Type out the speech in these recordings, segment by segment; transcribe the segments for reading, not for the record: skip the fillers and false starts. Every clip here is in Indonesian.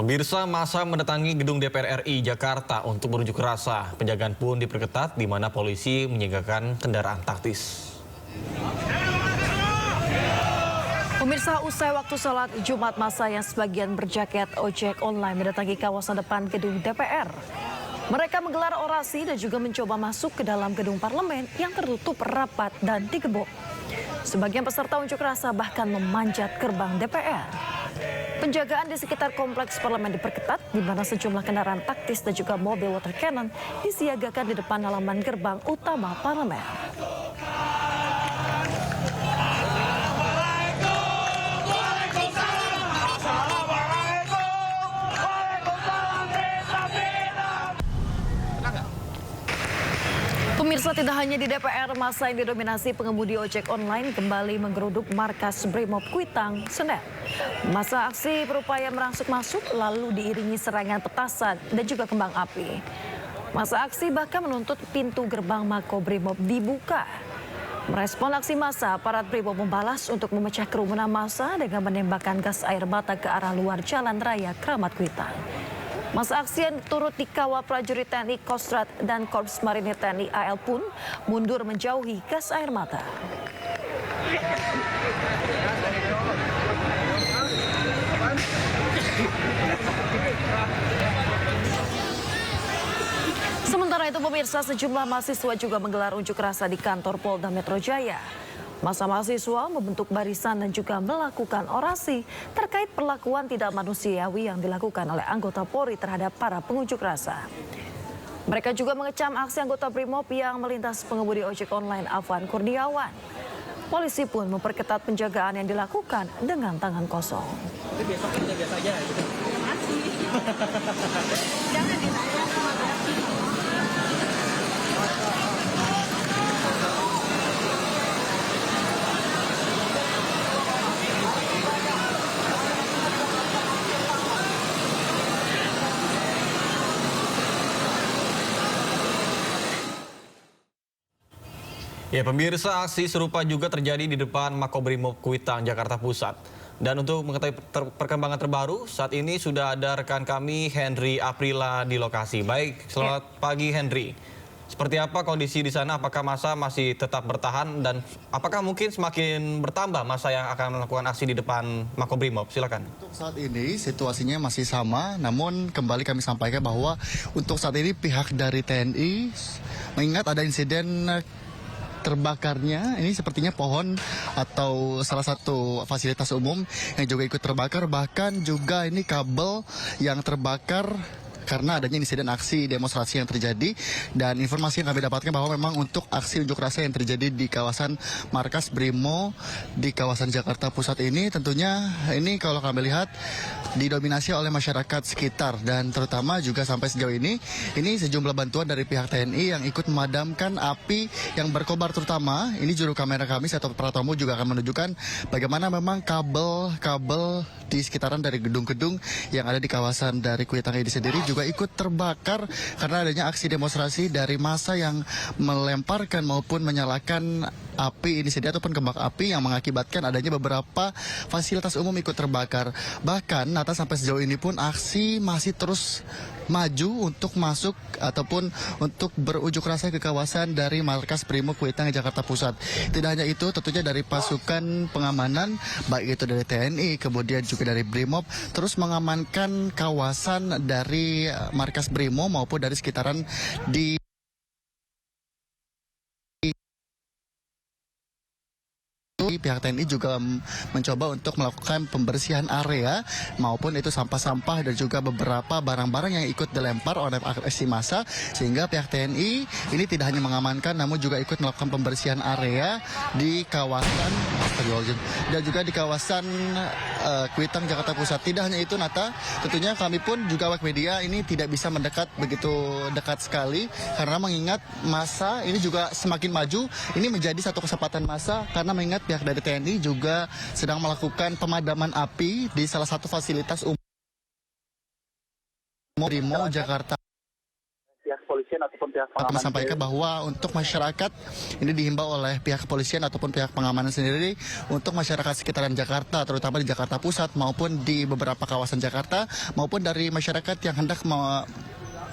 Pemirsa, massa mendatangi gedung DPR RI Jakarta untuk berunjuk rasa. Penjagaan pun diperketat di mana polisi menyiagakan kendaraan taktis. Pemirsa, usai waktu sholat Jumat, massa yang sebagian berjaket ojek online mendatangi kawasan depan gedung DPR. Mereka menggelar orasi dan juga mencoba masuk ke dalam gedung parlemen yang tertutup rapat dan digembok. Sebagian peserta unjuk rasa bahkan memanjat gerbang DPR. Penjagaan di sekitar kompleks parlemen diperketat, di mana sejumlah kendaraan taktis dan juga mobil water cannon disiagakan di depan halaman gerbang utama parlemen. Pemirsa, tidak hanya di DPR, massa yang didominasi pengemudi ojek online kembali menggeruduk markas Brimob Kuitang, Senen. Massa aksi berupaya merangsek masuk lalu diiringi serangan petasan dan juga kembang api. Massa aksi bahkan menuntut pintu gerbang Mako Brimob dibuka. Merespon aksi massa, aparat Brimob membalas untuk memecah kerumunan massa dengan menembakkan gas air mata ke arah luar Jalan Raya Kramat Kuitang. Masa aksi yang turut dikawal prajurit TNI Kostrad dan Korps Marinir TNI AL pun mundur menjauhi gas air mata. Sementara itu, pemirsa, sejumlah mahasiswa juga menggelar unjuk rasa di kantor Polda Metro Jaya. Masa mahasiswa membentuk barisan dan juga melakukan orasi terkait perlakuan tidak manusiawi yang dilakukan oleh anggota Polri terhadap para pengunjuk rasa. Mereka juga mengecam aksi anggota Brimob yang melintas pengemudi ojek online Afwan Kurniawan. Polisi pun memperketat penjagaan yang dilakukan dengan tangan kosong. Itu besok kan biasa aja gitu. Jangan ditanya. Ya, pemirsa, aksi serupa juga terjadi di depan Makobrimob Kuitang, Jakarta Pusat. Dan untuk mengetahui perkembangan terbaru, saat ini sudah ada rekan kami Henry Aprila di lokasi. Baik, selamat pagi Henry. Seperti apa kondisi di sana? Apakah massa masih tetap bertahan dan apakah mungkin semakin bertambah massa yang akan melakukan aksi di depan Makobrimob? Silakan. Untuk saat ini situasinya masih sama, namun kembali kami sampaikan bahwa untuk saat ini pihak dari TNI mengingat ada insiden terbakarnya, ini sepertinya pohon atau salah satu fasilitas umum yang juga ikut terbakar, bahkan juga ini kabel yang terbakar karena adanya insiden aksi demonstrasi yang terjadi. Dan informasi yang kami dapatkan bahwa memang untuk aksi unjuk rasa yang terjadi di kawasan markas Brimo di kawasan Jakarta Pusat ini tentunya ini kalau kami lihat didominasi oleh masyarakat sekitar dan terutama juga sampai sejauh ini sejumlah bantuan dari pihak TNI yang ikut memadamkan api yang berkobar, terutama ini juru kamera kami atau Pratomo juga akan menunjukkan bagaimana memang kabel-kabel di sekitaran dari gedung-gedung yang ada di kawasan dari Kuitang ini sendiri juga ikut terbakar karena adanya aksi demonstrasi dari massa yang melemparkan maupun menyalakan api ini sendiri ataupun kembang api yang mengakibatkan adanya beberapa fasilitas umum ikut terbakar. Bahkan Nata sampai sejauh ini pun aksi masih terus maju untuk masuk ataupun untuk berunjuk rasa ke kawasan dari markas Brimob Kuitang Jakarta Pusat. Tidak hanya itu, tentunya dari pasukan pengamanan baik itu dari TNI kemudian juga dari Brimob terus mengamankan kawasan dari markas Brimob maupun dari sekitaran di pihak TNI juga mencoba untuk melakukan pembersihan area maupun itu sampah-sampah dan juga beberapa barang-barang yang ikut dilempar oleh aksi massa, sehingga pihak TNI ini tidak hanya mengamankan namun juga ikut melakukan pembersihan area di kawasan dan juga di kawasan Kuitang Jakarta Pusat. Tidak hanya itu Nata, tentunya kami pun juga awak media ini tidak bisa mendekat begitu dekat sekali karena mengingat massa ini juga semakin maju. Ini menjadi satu kesempatan massa karena mengingat pihak dari TNI juga sedang melakukan pemadaman api di salah satu fasilitas umum Brimo Jakarta. Pihak polisi kepolisian ataupun pihak Kami pengamanan. sampaikan bahwa untuk masyarakat ini dihimbau oleh pihak kepolisian ataupun pihak pengamanan sendiri untuk masyarakat sekitaran Jakarta, terutama di Jakarta Pusat maupun di beberapa kawasan Jakarta, maupun dari masyarakat yang hendak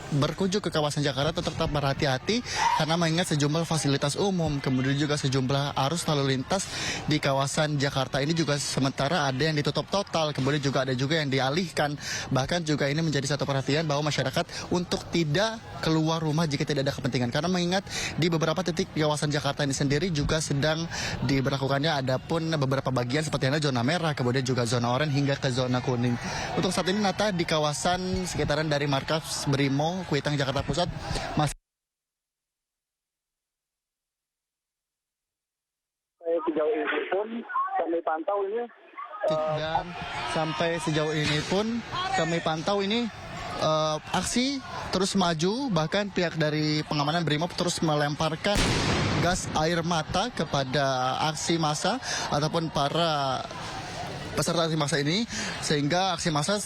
berkunjung ke kawasan Jakarta untuk tetap berhati-hati karena mengingat sejumlah fasilitas umum, kemudian juga sejumlah arus lalu lintas di kawasan Jakarta ini juga sementara ada yang ditutup total, kemudian juga ada juga yang dialihkan. Bahkan juga ini menjadi satu perhatian bahwa masyarakat untuk tidak keluar rumah jika tidak ada kepentingan, karena mengingat di beberapa titik di kawasan Jakarta ini sendiri juga sedang diberlakukannya adapun beberapa bagian seperti yang zona merah, kemudian juga zona oranye hingga ke zona kuning. Untuk saat ini Nata di kawasan sekitaran dari markas Brimo Kuitang Jakarta Pusat masih sejauh ini pun kami pantau ini dan sampai sejauh ini pun kami pantau ini aksi terus maju, bahkan pihak dari pengamanan Brimob terus melemparkan gas air mata kepada aksi massa ataupun para peserta aksi massa ini, sehingga aksi massa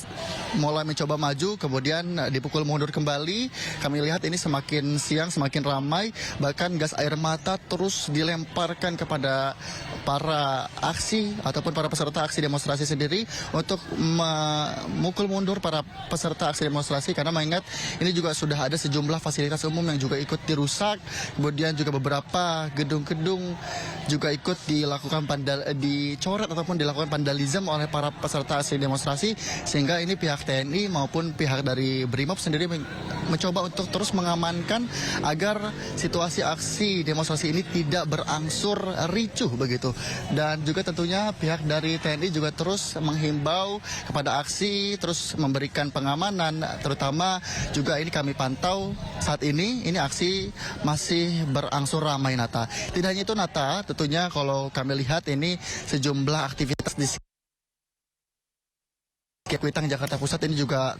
mulai mencoba maju kemudian dipukul mundur kembali. Kami lihat ini semakin siang semakin ramai, bahkan gas air mata terus dilemparkan kepada para aksi ataupun para peserta aksi demonstrasi sendiri untuk memukul mundur para peserta aksi demonstrasi, karena mengingat ini juga sudah ada sejumlah fasilitas umum yang juga ikut dirusak, kemudian juga beberapa gedung-gedung juga ikut dilakukan dicoret ataupun dilakukan vandalisme oleh para peserta aksi demonstrasi, sehingga ini pihak TNI maupun pihak dari Brimob sendiri mencoba untuk terus mengamankan agar situasi aksi demonstrasi ini tidak berangsur ricuh begitu. Dan juga tentunya pihak dari TNI juga terus menghimbau kepada aksi terus memberikan pengamanan, terutama juga ini kami pantau saat ini aksi masih berangsur ramai Nata. Tidak hanya itu Nata, tentunya kalau kami lihat ini sejumlah aktivitas di Kuitang Jakarta Pusat ini juga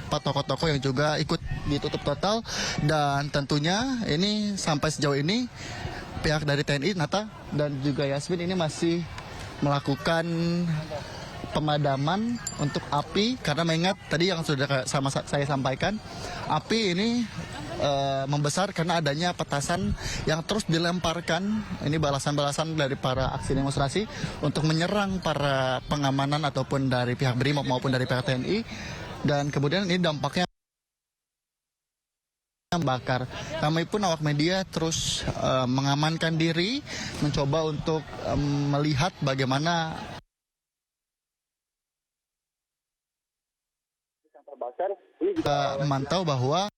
toko-toko yang juga ikut ditutup total, dan tentunya ini sampai sejauh ini pihak dari TNI Nata dan juga Yasmin ini masih melakukan pemadaman untuk api, karena mengingat tadi yang sudah saya sampaikan, api ini membesar karena adanya petasan yang terus dilemparkan. Ini balasan-balasan dari para aksi demonstrasi untuk menyerang para pengamanan ataupun dari pihak Brimob maupun dari pihak TNI, dan kemudian ini dampaknya bakar. Kami pun awak media terus mengamankan diri, mencoba untuk melihat bagaimana memantau bahwa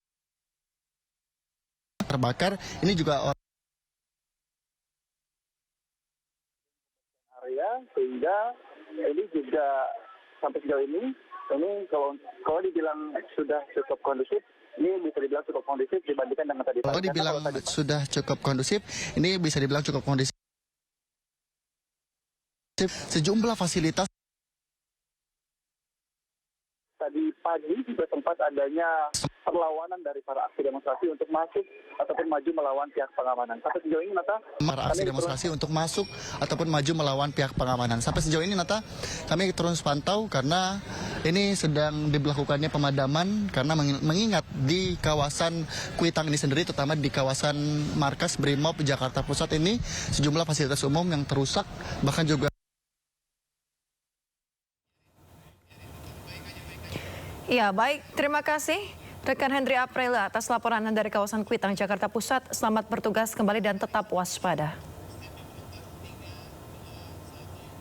terbakar ini juga area, sehingga ini juga sampai sejauh ini kalau dibilang sudah cukup kondusif, ini bisa dibilang cukup kondusif dibandingkan dengan tadi. Kalau dibilang sudah cukup kondusif, ini bisa dibilang cukup kondusif. Sejumlah fasilitas tadi pagi juga sempat adanya perlawanan dari para aksi demonstrasi untuk masuk ataupun maju melawan pihak pengamanan. Sampai sejauh ini Nata, para aksi demonstrasi untuk masuk ataupun maju melawan pihak pengamanan. Sampai sejauh ini Nata, kami terus pantau karena ini sedang diberlakukannya pemadaman, karena mengingat di kawasan Kuitang ini sendiri, terutama di kawasan markas Brimob Jakarta Pusat ini sejumlah fasilitas umum yang terusak, bahkan juga Ya, baik. Terima kasih rekan Henry April atas laporan Anda dari kawasan Kuitang, Jakarta Pusat. Selamat bertugas kembali dan tetap waspada.